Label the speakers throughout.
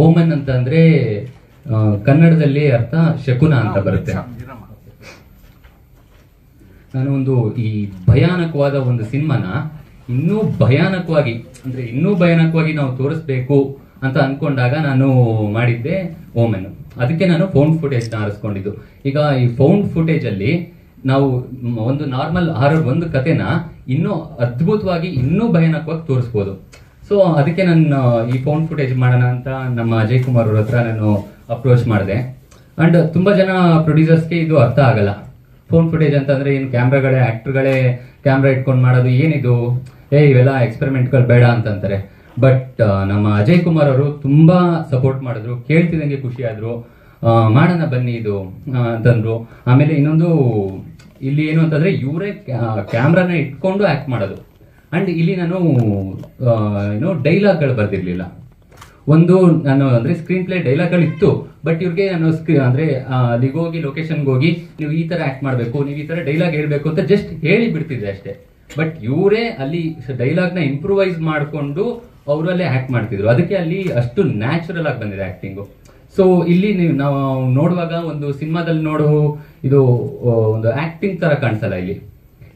Speaker 1: Oman ಅಂತ ಅಂದ್ರೆ ಕನ್ನಡದಲ್ಲಿ ಅರ್ಥ ಶಕುನ ಅಂತ ಬರುತ್ತೆ. ನಾನು ಒಂದು ಈ ಭಯಾನಕವಾದ ಒಂದು ಸಿನಿಮಾನ ಇನ್ನೂ ಭಯಾನಕವಾಗಿ ನಾವು ತೋರಿಸ್ಬೇಕು ಅಂತ ಅನ್ಕೊಂಡಾಗ ನಾನು ಮಾಡಿದ್ದೆ ಓಮನ್. ಅದಕ್ಕೆ ನಾನು ಫೌಂಡ್ ಫುಟೇಜ್ ನ ಆರಿಸ್ಕೊಂಡಿದ್ದು. ಈಗ ಈ ಫೌಂಡ್ ಫುಟೇಜ್ ಅಲ್ಲಿ ನಾವು ಒಂದು ನಾರ್ಮಲ್ ಹಾರರ್ ಒಂದು ಕಥೆನ ಇನ್ನೂ ಅದ್ಭುತವಾಗಿ ಇನ್ನೂ ಭಯಾನಕವಾಗಿ ತೋರಿಸ್ಬೋದು. ಸೊ ಅದಕ್ಕೆ ನಾನು ಈ ಫೌಂಡ್ ಫುಟೇಜ್ ಮಾಡೋಣ ಅಂತ ನಮ್ಮ ಅಜಯ್ ಕುಮಾರ್ ಅವ್ರ ಹತ್ರ ನಾನು ಅಪ್ರೋಚ್ ಮಾಡಿದೆ. ಅಂಡ್ ತುಂಬಾ ಜನ ಪ್ರೊಡ್ಯೂಸರ್ಸ್ಗೆ ಇದು ಅರ್ಥ ಆಗಲ್ಲ. ಫೋನ್ ಫುಟೇಜ್ ಅಂತಂದ್ರೆ ಏನು ಆಕ್ಟರ್ಗಳೇ ಕ್ಯಾಮ್ರಾ ಇಟ್ಕೊಂಡು ಮಾಡೋದು, ಏನಿದು, ಇವೆಲ್ಲ ಎಕ್ಸ್ಪೆರಿಮೆಂಟ್ಗಳು ಬೇಡ ಅಂತಂತಾರೆ. ಬಟ್ ನಮ್ಮ ಅಜಯ್ ಕುಮಾರ್ ಅವರು ತುಂಬಾ ಸಪೋರ್ಟ್ ಮಾಡಿದ್ರು, ಕೇಳ್ತಿದಂಗೆ ಖುಷಿ ಆದ್ರು, ಮಾಡೋಣ ಬನ್ನಿ ಇದು ಅಂತಂದ್ರು. ಆಮೇಲೆ ಇನ್ನೊಂದು ಇಲ್ಲಿ ಏನು ಅಂತಂದ್ರೆ ಇವರೇ ಕ್ಯಾಮ್ರಾನ ಇಟ್ಕೊಂಡು ಆಕ್ಟ್ ಮಾಡೋದು. ಅಂಡ್ ಇಲ್ಲಿ ನಾನು ಡೈಲಾಗ್ಗಳು ಬರ್ದಿರ್ಲಿಲ್ಲ. ಒಂದು ನಾನು ಅಂದ್ರೆ ಸ್ಕ್ರೀನ್ ಪ್ಲೇ ಡೈಲಾಗ್ಗಳು ಇತ್ತು, ಬಟ್ ಇವ್ರಿಗೆ ನಾನು ಅಂದ್ರೆ ಅಲ್ಲಿಗೆ ಹೋಗಿ ಲೊಕೇಶನ್ಗೆ ಹೋಗಿ ನೀವು ಈ ತರ ಆಕ್ಟ್ ಮಾಡ್ಬೇಕು, ನೀವು ಈ ತರ ಡೈಲಾಗ್ ಹೇಳ್ಬೇಕು ಅಂತ ಜಸ್ಟ್ ಹೇಳಿ ಬಿಡ್ತಿದ್ದೆ ಅಷ್ಟೇ. ಬಟ್ ಇವರೇ ಅಲ್ಲಿ ಡೈಲಾಗ್ ನ ಇಂಪ್ರೂವೈಸ್ ಮಾಡ್ಕೊಂಡು ಅವರಲ್ಲೇ ಆಕ್ಟ್ ಮಾಡ್ತಿದ್ರು. ಅದಕ್ಕೆ ಅಲ್ಲಿ ಅಷ್ಟು ನ್ಯಾಚುರಲ್ ಆಗಿ ಬಂದಿದೆ ಆಕ್ಟಿಂಗು. ಸೊ ಇಲ್ಲಿ ನಾವು ನೋಡುವಾಗ ಒಂದು ಸಿನಿಮಾದಲ್ಲಿ ಇದು ಒಂದು ಆಕ್ಟಿಂಗ್ ತರ ಕಾಣಿಸಲ್ಲ.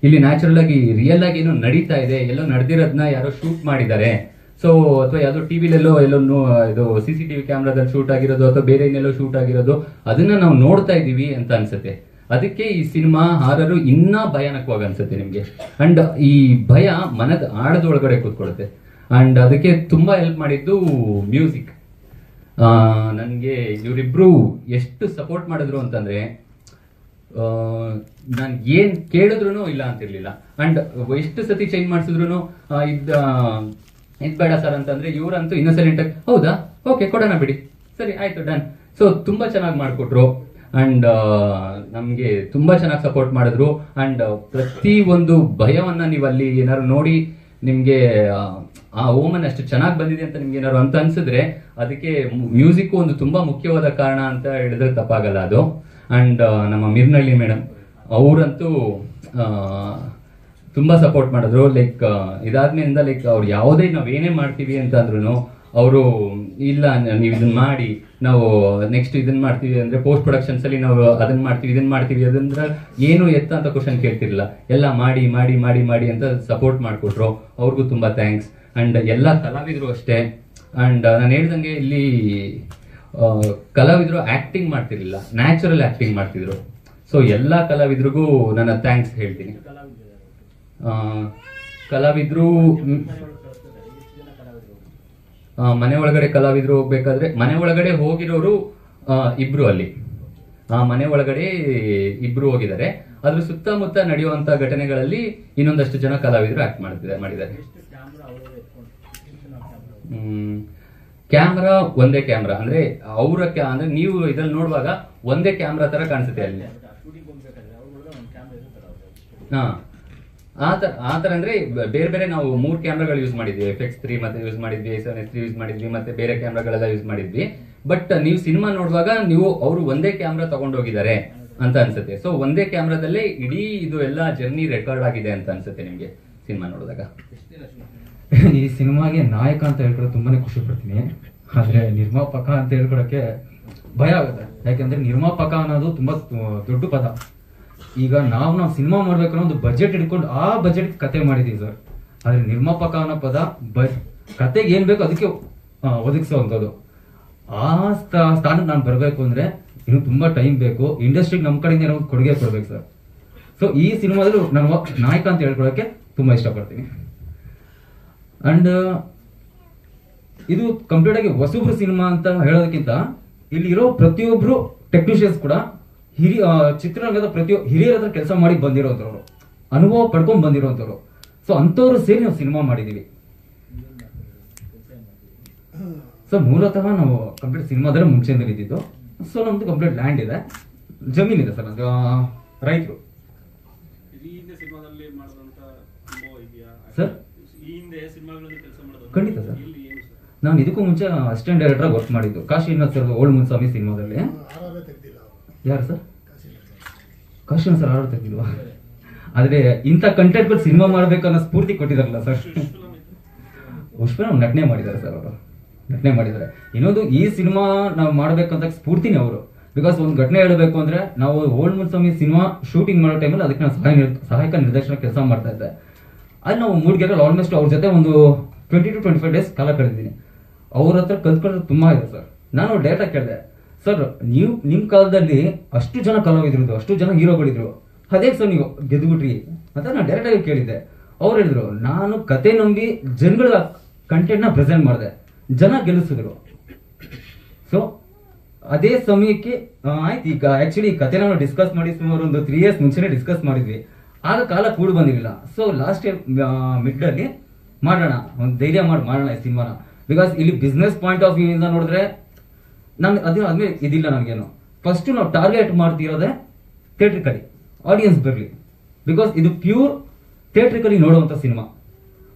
Speaker 1: ಇಲ್ಲಿ ನ್ಯಾಚುರಲ್ ಆಗಿ ರಿಯಲ್ ಆಗಿ ಏನೋ ನಡೀತಾ ಇದೆ, ಎಲ್ಲೋ ನಡೆದಿರೋದನ್ನ ಯಾರೋ ಶೂಟ್ ಮಾಡಿದ್ದಾರೆ. ಸೊ ಅಥವಾ ಯಾವ್ದೋ ಟಿವಿಲೆಲ್ಲೋ ಇದು CCTV ಕ್ಯಾಮ್ರಾದಲ್ಲಿ ಶೂಟ್ ಆಗಿರೋದು ಅಥವಾ ಬೇರೆ ಇನ್ನೆಲ್ಲೋ ಶೂಟ್ ಆಗಿರೋದು, ಅದನ್ನ ನಾವು ನೋಡ್ತಾ ಇದೀವಿ ಅಂತ ಅನ್ಸುತ್ತೆ. ಅದಕ್ಕೆ ಈ ಸಿನಿಮಾ ಹಾರರು ಇನ್ನ ಭಯಾನಕವಾಗಿ ಅನ್ಸುತ್ತೆ ನಿಮ್ಗೆ. ಅಂಡ್ ಈ ಭಯ ಮನದ ಆಳದೊಳಗಡೆ ಕೂತ್ಕೊಳ್ಳುತ್ತೆ. ಅಂಡ್ ಅದಕ್ಕೆ ತುಂಬಾ ಹೆಲ್ಪ್ ಮಾಡಿದ್ದು ಮ್ಯೂಸಿಕ್. ನನ್ಗೆ ಇವರಿಬ್ರು ಎಷ್ಟು ಸಪೋರ್ಟ್ ಮಾಡಿದ್ರು ಅಂತಂದ್ರೆ ನಾನು ಏನ್ ಕೇಳಿದ್ರು ಇಲ್ಲ ಅಂತಿರ್ಲಿಲ್ಲ. ಅಂಡ್ ಎಷ್ಟು ಸತಿ ಚೇಂಜ್ ಮಾಡಿಸಿದ್ರು ಇದ್ ಬೇಡ ಸರ್ ಅಂತಂದ್ರೆ ಇವ್ರಂತೂ ಇನ್ನೊಸೆಂಟ್ ಆಗಿ ಹೌದಾ, ಓಕೆ ಕೊಡೋಣ ಬಿಡಿ, ಸರಿ ಆಯ್ತು ಡನ್. ಸೊ ತುಂಬಾ ಚೆನ್ನಾಗಿ ಮಾಡ್ಕೊಟ್ರು. ಅಂಡ್ ನಮ್ಗೆ ತುಂಬಾ ಚೆನ್ನಾಗಿ ಸಪೋರ್ಟ್ ಮಾಡಿದ್ರು. ಅಂಡ್ ಪ್ರತಿ ಒಂದು ಭಯವನ್ನ ನೀವು ಅಲ್ಲಿ ಏನಾದ್ರು ನೋಡಿ ನಿಮ್ಗೆ ಆ ಓಮನ್ ಅಷ್ಟು ಚೆನ್ನಾಗಿ ಬಂದಿದೆ ಅಂತ ನಿಮ್ಗೆ ಏನಾದ್ರು ಅಂತ ಅನ್ಸಿದ್ರೆ ಅದಕ್ಕೆ ಮ್ಯೂಸಿಕ್ ಒಂದು ತುಂಬಾ ಮುಖ್ಯವಾದ ಕಾರಣ ಅಂತ ಹೇಳಿದ್ರೆ ತಪ್ಪಾಗಲ್ಲ ಅದು. ಅಂಡ್ ನಮ್ಮ ಮಿರ್ನಳ್ಳಿ ಮೇಡಮ್ ಅವರಂತೂ ತುಂಬಾ ಸಪೋರ್ಟ್ ಮಾಡಿದ್ರು. ಲೈಕ್ ಇದಾದ್ಮೇಲಿಂದ ಲೈಕ್ ಅವ್ರು ಯಾವುದೇ ನಾವೇನೇ ಮಾಡ್ತೀವಿ ಅಂತ ಅಂದ್ರೂ ಅವರು ಇಲ್ಲ ನೀವು ಇದನ್ನ ಮಾಡಿ, ನಾವು ನೆಕ್ಸ್ಟ್ ಇದನ್ನ ಮಾಡ್ತೀವಿ ಅಂದ್ರೆ ಪೋಸ್ಟ್ ಪ್ರೊಡಕ್ಷನ್ಸ್ ಅಲ್ಲಿ ನಾವು ಅದನ್ನ ಮಾಡ್ತೀವಿ ಅದಂದ್ರೆ ಏನು ಎತ್ತ ಅಂತ ಕ್ವಶನ್ ಕೇಳ್ತಿರ್ಲಿಲ್ಲ, ಎಲ್ಲ ಮಾಡಿ ಮಾಡಿ ಮಾಡಿ ಮಾಡಿ ಅಂತ ಸಪೋರ್ಟ್ ಮಾಡ್ಕೊಟ್ರು. ಅವ್ರಿಗೂ ತುಂಬಾ ಥ್ಯಾಂಕ್ಸ್. ಅಂಡ್ ಎಲ್ಲ ಕಲಾವಿದ್ರು ಅಷ್ಟೇ. ಅಂಡ್ ನಾನು ಹೇಳ್ದಂಗೆ ಇಲ್ಲಿ ಕಲಾವಿದ್ರು ಆಕ್ಟಿಂಗ್ ಮಾಡ್ತಿರ್ಲಿಲ್ಲ, ನ್ಯಾಚುರಲ್ ಆಕ್ಟಿಂಗ್ ಮಾಡ್ತಿದ್ರು. ಸೊ ಎಲ್ಲಾ ಕಲಾವಿದ್ರಿಗೂ ನನ್ನ ಥ್ಯಾಂಕ್ಸ್ ಹೇಳ್ತೀನಿ. ಕಲಾವಿದ್ರು ಮನೆ ಒಳಗಡೆ ಕಲಾವಿದ್ರು ಹೋಗ್ಬೇಕಾದ್ರೆ ಮನೆ ಒಳಗಡೆ ಹೋಗಿರೋರು ಇಬ್ರು ಅಲ್ಲಿ ಮನೆ ಒಳಗಡೆ ಇಬ್ರು ಹೋಗಿದ್ದಾರೆ. ಅದ್ರ ಸುತ್ತಮುತ್ತ ನಡೆಯುವಂತ ಘಟನೆಗಳಲ್ಲಿ ಇನ್ನೊಂದಷ್ಟು ಜನ ಕಲಾವಿದರು ಆಕ್ಟ್ ಮಾಡಿದ್ದಾರೆ. ಕ್ಯಾಮ್ರಾ ಒಂದೇ ಕ್ಯಾಮ್ರಾ ಅಂದ್ರೆ ಅಂದ್ರೆ ನೀವು ಇದ್ರಲ್ಲಿ ನೋಡುವಾಗ ಒಂದೇ ಕ್ಯಾಮ್ರಾ ತರ ಕಾಣಿಸುತ್ತೆ ಅಲ್ಲಿ. ಆತರ ಅಂದ್ರೆ ಬೇರೆ ಬೇರೆ ನಾವು 3 ಕ್ಯಾಮ್ರಾಗಳು ಯೂಸ್ ಮಾಡಿದ್ವಿ. FX3 ಮತ್ತೆ ಯೂಸ್ ಮಾಡಿದ್ವಿ, 7S3 ಯೂಸ್ ಮಾಡಿದ್ವಿ, ಮತ್ತೆ ಬೇರೆ ಕ್ಯಾಮ್ರಾಗಳೆಲ್ಲ ಯೂಸ್ ಮಾಡಿದ್ವಿ. ಬಟ್ ನೀವು ಸಿನಿಮಾ ನೋಡುವಾಗ ಅವರು ಒಂದೇ ಕ್ಯಾಮ್ರಾ ತಗೊಂಡೋಗಿದ್ದಾರೆ ಅಂತ ಅನ್ಸುತ್ತೆ. ಸೊ ಒಂದೇ ಕ್ಯಾಮ್ರಾದಲ್ಲೇ ಇಡೀ ಇದು ಎಲ್ಲ ಜರ್ನಿ ರೆಕಾರ್ಡ್ ಆಗಿದೆ ಅಂತ ಅನ್ಸುತ್ತೆ ನಿಮ್ಗೆ ಸಿನಿಮಾ ನೋಡಿದಾಗ.
Speaker 2: ಈ ಸಿನಿಮಾಗೆ ನಾಯಕ ಅಂತ ಹೇಳ್ಕೊಡೋ ತುಂಬಾನೇ ಖುಷಿ ಪಡ್ತೀನಿ. ಆದ್ರೆ ನಿರ್ಮಾಪಕ ಅಂತ ಹೇಳ್ಕೊಡಕ್ಕೆ ಭಯ ಆಗುತ್ತೆ. ಯಾಕಂದ್ರೆ ನಿರ್ಮಾಪಕ ಅನ್ನೋದು ತುಂಬಾ ದೊಡ್ಡ ಪದ. ಈಗ ನಾವು ಸಿನಿಮಾ ಮಾಡ್ಬೇಕನ್ನೋ ಒಂದು ಬಜೆಟ್ ಇಟ್ಕೊಂಡು ಆ ಬಜೆಟ್ ಕತೆ ಮಾಡಿದೀವಿ ಸರ್. ಆದ್ರೆ ನಿರ್ಮಾಪಕ ಅನ್ನೋ ಪದ ಕತೆಗೆ ಏನ್ ಬೇಕು ಅದಕ್ಕೆ ಒದಗಿಸುವಂಥದ್ದು. ಆ ಸ್ಥಾನಕ್ಕೆ ನಾನು ಬರ್ಬೇಕು ಅಂದ್ರೆ ಇನ್ನು ತುಂಬಾ ಟೈಮ್ ಬೇಕು. ಇಂಡಸ್ಟ್ರಿಗೆ ನಮ್ಮ ಕಡೆಯಿಂದ ಏನೋ ಕೊಡುಗೆ ಕೊಡ್ಬೇಕು ಸರ್. ಸೊ ಈ ಸಿನಿಮಾದಲ್ಲಿ ನಾನು ನಾಯಕ ಅಂತ ಹೇಳ್ಕೊಳಕ್ಕೆ ತುಂಬಾ ಇಷ್ಟಪಡ್ತೀನಿ. ಅಂಡ್ ಇದು ಕಂಪ್ಲೀಟ್ ಆಗಿ ಹೊಸಬ್ರು ಸಿನಿಮಾ ಅಂತ ಹೇಳೋದಕ್ಕಿಂತ ಇಲ್ಲಿ ಇರೋ ಪ್ರತಿಯೊಬ್ರು ಟೆಕ್ನಿಷಿಯನ್ಸ್ ಕೂಡ ಚಿತ್ರರಂಗದ ಹಿರಿಯರ ಹತ್ರ ಕೆಲಸ ಮಾಡಿ ಬಂದಿರೋಂಥವ್ರು, ಅನುಭವ ಪಡ್ಕೊಂಡ್ ಬಂದಿರೋಂಥವ್ರು. ಸೊ ಅಂತವ್ರು ಸೇರಿ ನಾವು ಸಿನಿಮಾ ಮಾಡಿದೀವಿ. ಸೊ ಮೂಲತಃ ನಾವು ಕಂಪ್ಲೀಟ್ ಸಿನಿಮಾದ್ರೆ ಮುಂಚೆಯಿಂದ ಇದ್ದಿದ್ದು. ಸೊ ನಮ್ದು ಕಂಪ್ಲೀಟ್ ಲ್ಯಾಂಡ್ ಇದೆ, ಜಮೀನ್ ಇದೆ ಸರ್. ನಮ್ದು ರೈತರು ಸರ್. ಖಂಡಿತ ಸರ್. ನಾನು ಇದಕ್ಕೂ ಮುಂಚೆ ಅಸಿಸ್ಟೆಂಟ್ ಡೈರೆಕ್ಟರ್ ವರ್ಕ್ ಮಾಡಿದ್ದು ಕಾಶಿನಾಥ್ ಸರ್ ಓಲ್ಡ್ ಮುನ್ಸ್ವಾಮಿ ಸಿನಿಮಾದಲ್ಲಿ. ಯಾರು ಸರ್? ಕಾಶಿನಾಥ್ ಸರ್ ಆರ್ಡರ್ ತೆಗ್ದಿಲ್ವಾ? ಆದ್ರೆ ಇಂಥ ಕಂಟೆಂಟ್ಗಳು ಸಿನಿಮಾ ಮಾಡ್ಬೇಕನ್ನೋ ಸ್ಫೂರ್ತಿ ಕೊಟ್ಟಿದಾರಲ್ಲ ಸರ್. ಪುಷ್ಪ ನಟನೆ ಮಾಡಿದ್ದಾರೆ ಸರ್ ಅವರು. ಘಟನೆ ಮಾಡಿದ್ದಾರೆ. ಇನ್ನೊಂದು ಈ ಸಿನಿಮಾ ನಾವು ಮಾಡ್ಬೇಕಂತ ಸ್ಫೂರ್ತಿನೇ ಅವರು. ಬಿಕಾಸ್ ಒಂದು ಘಟನೆ ಹೇಳಬೇಕು ಅಂದ್ರೆ ನಾವು ಓಲ್ಡ್ ಮುನ್ಸ್ವಾಮಿ ಸಿನಿಮಾ ಶೂಟಿಂಗ್ ಮಾಡೋ ಟೈಮಲ್ಲಿ ಅದಕ್ಕೆ ನಾನು ಸಹಾಯಕ ನಿರ್ದೇಶನ ಕೆಲಸ ಮಾಡ್ತಾ ಇದ್ದೆ. ಅಲ್ಲಿ ನಾವು ಮೂಡಿಗೆರೆಯಲ್ಲಿ ಆಲ್ಮೋಸ್ಟ್ ಅವ್ರ ಜೊತೆ ಒಂದು 20 to 25 ಡೇಸ್ ಕಾಲ ಕಳೆದಿದ್ದೀನಿ. ಅವ್ರ ಹತ್ರ ಕಲ್ತ್ಕೊಳ್ಳೋದು ತುಂಬಾ ಇದೆ ಸರ್. ನಾನು ಡೇರೆಕ್ಟಾಗಿ ಕೇಳಿದೆ, ಸರ್ ನೀವು ನಿಮ್ಮ ಕಾಲದಲ್ಲಿ ಅಷ್ಟು ಜನ ಕಲಾವಿದ್ರು, ಅಷ್ಟು ಜನ ಹೀರೋಗಳಿದ್ರು, ಅದೇ ಸರ್ ನೀವು ಗೆದ್ದುಬಿಟ್ರಿ ಅಂತ ನಾನು ಡೈರೆಕ್ಟಾಗಿ ಕೇಳಿದ್ದೆ. ಅವ್ರು ಹೇಳಿದ್ರು, ನಾನು ಕತೆ ನಂಬಿ ಜನಗಳ ಕಂಟೆಂಟ್ನ ಪ್ರೆಸೆಂಟ್ ಮಾಡಿದೆ, ಜನ ಗೆಲ್ಲಿಸಿದ್ರು. ಸೊ ಅದೇ ಸಮಯಕ್ಕೆ ಆಯ್ತು. ಈಗ ಆಕ್ಚುಲಿ ಈ ಕತೆನ ನಾವು ಡಿಸ್ಕಸ್ ಮಾಡಿ ಸುಮಾರು ಒಂದು 3 years ಮುಂಚೆನೆ ಡಿಸ್ಕಸ್ ಮಾಡಿದ್ವಿ. ಆಗ ಕಾಲ ಕೂಡಿ ಬಂದಿರಲಿಲ್ಲ. ಸೊ ಲಾಸ್ಟ್ ಇಯರ್ ಮಿಡ್ ಅಲ್ಲಿ ಮಾಡೋಣ, ಒಂದು ಧೈರ್ಯ ಮಾಡೋಣ ಈ ಸಿನಿಮಾನ. ಬಿಕಾಸ್ ಇಲ್ಲಿ ಬಿಸ್ನೆಸ್ ಪಾಯಿಂಟ್ ಆಫ್ ವ್ಯೂ ಇಂದ ನೋಡಿದ್ರೆ ನಾನು ಅದಾದ್ಮೇಲೆ ಇದಿಲ್ಲ ನನಗೇನು. ಫಸ್ಟ್ ನಾವು ಟಾರ್ಗೆಟ್ ಮಾಡ್ತಿರೋದೇ ಥಿಯೇಟ್ರಿಕಲಿ ಆಡಿಯನ್ಸ್ ಬರಲಿ. ಬಿಕಾಸ್ ಇದು ಪ್ಯೂರ್ ಥಿಯೇಟ್ರಿಕಲಿ ನೋಡುವಂತ ಸಿನಿಮಾ.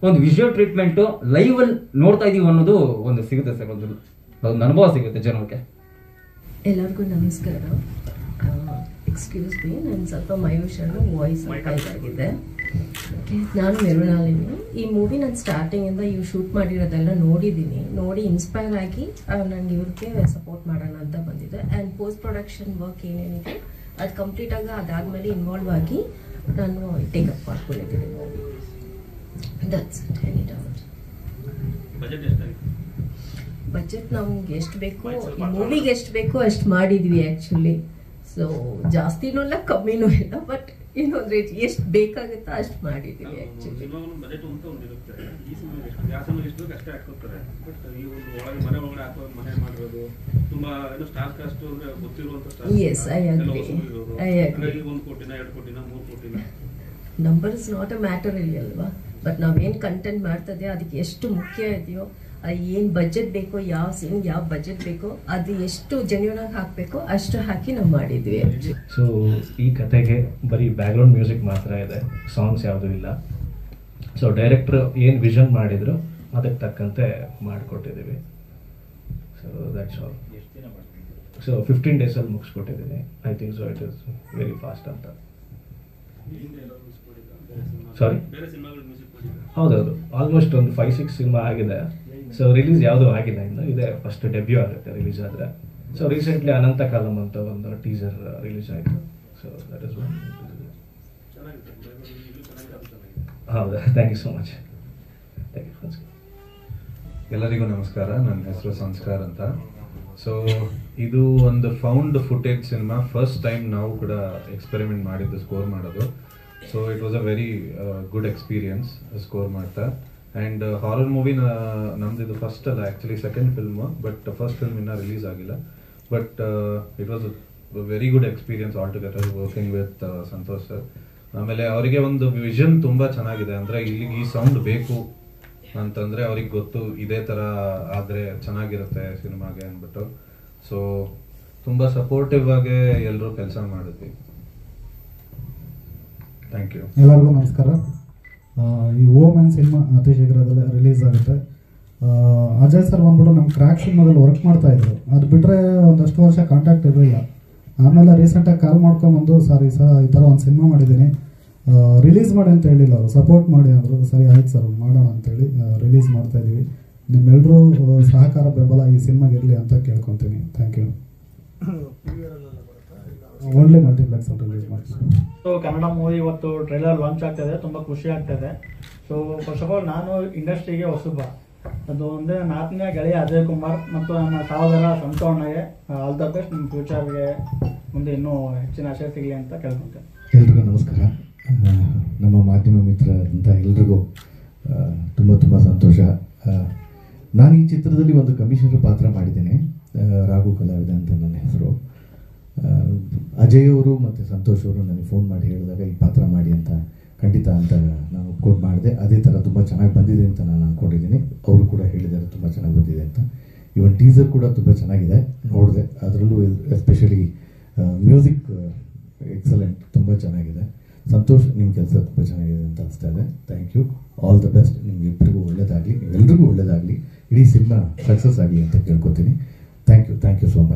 Speaker 2: ಒಂದು ವಿಜುವಲ್ ಟ್ರೀಟ್ಮೆಂಟ್ ಲೈವ್ ಅಲ್ಲಿ ನೋಡ್ತಾ ಇದೀವಿ ಅನ್ನೋದು ಒಂದು ಸಿಗುತ್ತೆ ಸರ್, ಒಂದು ಅನುಭವ ಸಿಗುತ್ತೆ ಜನಕ್ಕೆ.
Speaker 3: ಎಲ್ಲರಿಗೂ ನಮಸ್ಕಾರ. ಎಕ್ಸ್ಕ್ಯೂಸ್ ಮೀ, ನಾನು ಸ್ವಲ್ಪ ಮಯೂಷನು ವಾಯ್ಸ್ ಇದಾಗಿದೆ. ನಾನು ಮೆರುನಾಲಿನಿ. ಈ ಮೂವಿ ನಾನು ಸ್ಟಾರ್ಟಿಂಗಿಂದ ಇವ್ರು ಶೂಟ್ ಮಾಡಿರೋದೆಲ್ಲ ನೋಡಿದ್ದೀನಿ. ನೋಡಿ ಇನ್ಸ್ಪೈರ್ ಆಗಿ ನನಗೆ ಇವ್ರಿಗೆ ಸಪೋರ್ಟ್ ಮಾಡೋಣ ಅಂತ ಬಂದಿದೆ. ಆ್ಯಂಡ್ ಪೋಸ್ಟ್ ಪ್ರೊಡಕ್ಷನ್ ವರ್ಕ್ ಏನೇನಿದೆ ಅದು ಕಂಪ್ಲೀಟಾಗಿ ಅದಾದಮೇಲೆ ಇನ್ವಾಲ್ವ್ ಆಗಿ ನಾನು ಟೇಕಪ್ ಮಾಡ್ಕೊಂಡಿದ್ದೀನಿ movie. That's it. Any doubt? Budget ನಮ್ಗೆ ಎಷ್ಟು ಬೇಕೋ, ಈ ಮೂವಿಗೆ ಎಷ್ಟು ಬೇಕೋ ಅಷ್ಟು ಮಾಡಿದ್ವಿ ಆ್ಯಕ್ಚುಲಿ. ಸೊ ಜಾಸ್ತಿನೂ ಇಲ್ಲ ಕಮ್ಮಿನೂ ಇಲ್ಲ, ಬಟ್ ಇನ್ನೊಂದು ಎಷ್ಟು ಬೇಕಾಗುತ್ತೋ ಅಷ್ಟು ಮಾಡಿದ್ವಿ actually. Yes, I agree. Number is not a matter ಇಲ್ಲಿ ಅಲ್ವಾ, ಬಟ್ ನಾವೇನು ಕಂಟೆಂಟ್ ಮಾಡ್ತದೆ ಅದಕ್ಕೆ ಎಷ್ಟು ಮುಖ್ಯ ಇದೆಯೋ, ಏನು ಬಜೆಟ್ ಬೇಕೋ, ಯಾವ ಸೀನ್ಗೆ ಯಾವ ಬಜೆಟ್ ಬೇಕೋ ಅದು ಎಷ್ಟು ಜೆನ್ಯೂನ್ ಆಗಿ ಹಾಕಬೇಕೋ ಅಷ್ಟು ಹಾಕಿ ನಾವು ಮಾಡಿದ್ವಿ.
Speaker 4: ಸೊ ಈ ಕತೆಗೆ ಬರೀ ಬ್ಯಾಕ್ಗ್ರೌಂಡ್ ಮ್ಯೂಸಿಕ್ ಮಾತ್ರ ಇದೆ, ಸಾಂಗ್ಸ್ ಯಾವುದೂ ಇಲ್ಲ. ಸೊ ಡೈರೆಕ್ಟ್ರು ಏನು ವಿಷನ್ ಮಾಡಿದ್ರು ಅದಕ್ಕೆ ತಕ್ಕಂತೆ ಮಾಡಿಕೊಟ್ಟಿದ್ದೀವಿ. So that's all. ಸೊ 15 ಡೇಸಲ್ಲಿ ಮುಗಿಸ್ಕೊಟ್ಟಿದ್ದೀನಿ. I think so it is very fast ಅಂತ. ಸಾರಿ, ಹೌದೌದು, ಆಲ್ಮೋಸ್ಟ್ ಒಂದು 5-6 ಸಿನಿಮಾ ಆಗಿದೆ. ಸೊ ರಿಲೀಸ್ ಯಾವುದೂ ಆಗಿಲ್ಲ ಇನ್ನು, ಇದೇ ಫಸ್ಟ್ ಡೆಬ್ಯೂ ಆಗುತ್ತೆ ರಿಲೀಸ್ ಆದರೆ. ಸೊ ರೀಸೆಂಟ್ಲಿ ಅನಂತ ಕಾಲಂ ಅಂತ ಒಂದು ಟೀಸರ್ ರಿಲೀಸ್ ಆಯಿತು. So that is one. ಹೌದಾ, thank you so much. Thank you.
Speaker 5: ಎಲ್ಲರಿಗೂ ನಮಸ್ಕಾರ. ನನ್ನ ಹೆಸರು ಸಂಸ್ಕಾರ ಅಂತ. ಸೊ ಇದು ಒಂದು ಫೌಂಡ್ ಫುಟೇಜ್ ಸಿನಿಮಾ. ಫಸ್ಟ್ ಟೈಮ್ ನಾವು ಕೂಡ ಎಕ್ಸ್ಪೆರಿಮೆಂಟ್ ಮಾಡಿದ್ದು ಸ್ಕೋರ್ ಮಾಡೋದು. So it was a very good experience score ಮಾಡ್ತಾ. ಆ್ಯಂಡ್ ಹಾರರ್ ಮೂವಿ ನಮ್ದು ಇದು ಫಸ್ಟ್ ಅಲ್ಲ, actually second film. But first film ಇನ್ನೂ ರಿಲೀಸ್ ಆಗಿಲ್ಲ. But it was a very good experience all together working with Santosh sir. ಆಮೇಲೆ ಅವರಿಗೆ ಒಂದು vision ತುಂಬ ಚೆನ್ನಾಗಿದೆ. ಅಂದರೆ ಇಲ್ಲಿಗೆ ಈ ಸೌಂಡ್ ಬೇಕು ಅಂತಂದರೆ ಅವ್ರಿಗೆ ಗೊತ್ತು, ಇದೇ ಥರ ಆದರೆ ಚೆನ್ನಾಗಿರುತ್ತೆ ಸಿನಿಮಾಗೆ ಅಂದ್ಬಿಟ್ಟು. ಸೊ ತುಂಬ ಸಪೋರ್ಟಿವ್ ಆಗಿ ಎಲ್ಲರೂ ಕೆಲಸ ಮಾಡಿದ್ವಿ. Thank you.
Speaker 6: ಎಲ್ಲರಿಗೂ ನಮಸ್ಕಾರ. ಈ ಓ ಮ್ಯಾನ್ ಸಿನಿಮಾ ಅತಿ ಶೀಘ್ರದಲ್ಲೇ ರಿಲೀಸ್ ಆಗುತ್ತೆ. ಅಜಯ್ ಸರ್ ಬಂದ್ಬಿಟ್ಟು ನಮ್ಮ ಕ್ರ್ಯಾಕ್ ಸಿನಿಮಾದಲ್ಲಿ ವರ್ಕ್ ಮಾಡ್ತಾ ಇದ್ರು. ಅದು ಬಿಟ್ಟರೆ ಒಂದಷ್ಟು ವರ್ಷ ಕಾಂಟ್ಯಾಕ್ಟ್ ಇರಲಿಲ್ಲ. ಆಮೇಲೆ ರೀಸೆಂಟಾಗಿ ಕಾಲ್ ಮಾಡ್ಕೊಂಬಂದು, ಸರ್ ಈ ಥರ ಒಂದು ಸಿನಿಮಾ ಮಾಡಿದ್ದೀನಿ, ರಿಲೀಸ್ ಮಾಡಿ ಅಂತ ಹೇಳಿಲ್ಲ ಅವರು, ಸಪೋರ್ಟ್ ಮಾಡಿ ಅಂದರು. ಸರಿ ಆಯ್ತು ಸರ್ ಮಾಡೋಣ ಅಂತೇಳಿ ರಿಲೀಸ್ ಮಾಡ್ತಾ ಇದ್ದೀವಿ. ನಿಮ್ಮೆಲ್ಲರೂ ಸಹಕಾರ ಬೆಂಬಲ ಈ ಸಿನಿಮಾಗೆ ಇರಲಿ ಅಂತ ಕೇಳ್ಕೊತೀನಿ. Thank you. ಓನ್ಲಿ ಮಲ್ಟಿಪ್ಲೆಕ್ಸ್ ಅಂತ ರಿಲೀಸ್ ಮಾಡ್ತೀನಿ.
Speaker 7: ಸೊ ಕನ್ನಡ ಮೂವಿ ಇವತ್ತು ಟ್ರೈಲರ್ ಲಾಂಚ್ ಆಗ್ತಾಯಿದೆ, ತುಂಬ ಖುಷಿ ಆಗ್ತಾಯಿದೆ. ಸೊ ಫಸ್ಟ್ ಆಫ್ ಆಲ್ ನಾನು ಇಂಡಸ್ಟ್ರಿಗೆ ಹೊಸಬ. ಅದು ಒಂದೇ 4ನೇ ಗೆಳೆಯ ಅಜಯ್ ಕುಮಾರ್ ಮತ್ತು ನನ್ನ ಸಹೋದರ ಸಂತೋಣ್ಣಗೆ ಆಲ್ ದ ಬೆಸ್ಟ್. ನಿಮ್ಮ ಫ್ಯೂಚರ್ಗೆ ಮುಂದೆ ಇನ್ನೂ ಹೆಚ್ಚಿನ ಆಶಯ ಸಿಗಲಿ ಅಂತ ಕೇಳ್ಕೊತೇನೆ.
Speaker 8: ಎಲ್ರಿಗೂ ನಮಸ್ಕಾರ. ನಮ್ಮ ಮಾಧ್ಯಮ ಮಿತ್ರರಂತ ಎಲ್ರಿಗೂ ತುಂಬ ತುಂಬ ಸಂತೋಷ. ನಾನು ಈ ಚಿತ್ರದಲ್ಲಿ ಒಂದು ಕಮಿಷನರ್ ಪಾತ್ರ ಮಾಡಿದ್ದೇನೆ. ರಾಘು ಕಲಾವಿದ ಅಂತ ನನ್ನ ಹೆಸರು. ಅಜಯ್ ಅವರು ಮತ್ತು ಸಂತೋಷ್ ಅವರು ನನಗೆ ಫೋನ್ ಮಾಡಿ ಹೇಳಿದಾಗ ಈ ಪಾತ್ರ ಮಾಡಿ ಅಂತ, ಖಂಡಿತ ಅಂತ ನಾನು ಒಪ್ಕೊಂಡು ಮಾಡಿದೆ. ಅದೇ ಥರ ತುಂಬ ಚೆನ್ನಾಗಿ ಬಂದಿದೆ ಅಂತ ನಾನು ಅಂದ್ಕೊಂಡಿದ್ದೀನಿ. ಅವರು ಕೂಡ ಹೇಳಿದ್ದಾರೆ ತುಂಬ ಚೆನ್ನಾಗಿ ಬಂದಿದೆ ಅಂತ. ಇವನ್ ಟೀಸರ್ ಕೂಡ ತುಂಬ ಚೆನ್ನಾಗಿದೆ, ನೋಡಿದೆ. ಅದರಲ್ಲೂ ಎಸ್ಪೆಷಲಿ ಮ್ಯೂಸಿಕ್ ಎಕ್ಸಲೆಂಟ್, ತುಂಬ ಚೆನ್ನಾಗಿದೆ. ಸಂತೋಷ್, ನಿಮ್ಮ ಕೆಲಸ ತುಂಬ ಚೆನ್ನಾಗಿದೆ ಅಂತ ಅನಿಸ್ತಾ ಇದೆ. Thank you. All the best. ನಿಮ್ಗೆ ಇಬ್ಬರಿಗೂ ಒಳ್ಳೆಯದಾಗಲಿ, ನೀವೆಲ್ಲರಿಗೂ ಒಳ್ಳೆಯದಾಗಲಿ, ಇಡೀ ಸಿನಿಮಾ ಸಕ್ಸಸ್ ಆಗಲಿ ಅಂತ ಕೇಳ್ಕೊತೀನಿ. Thank you so much.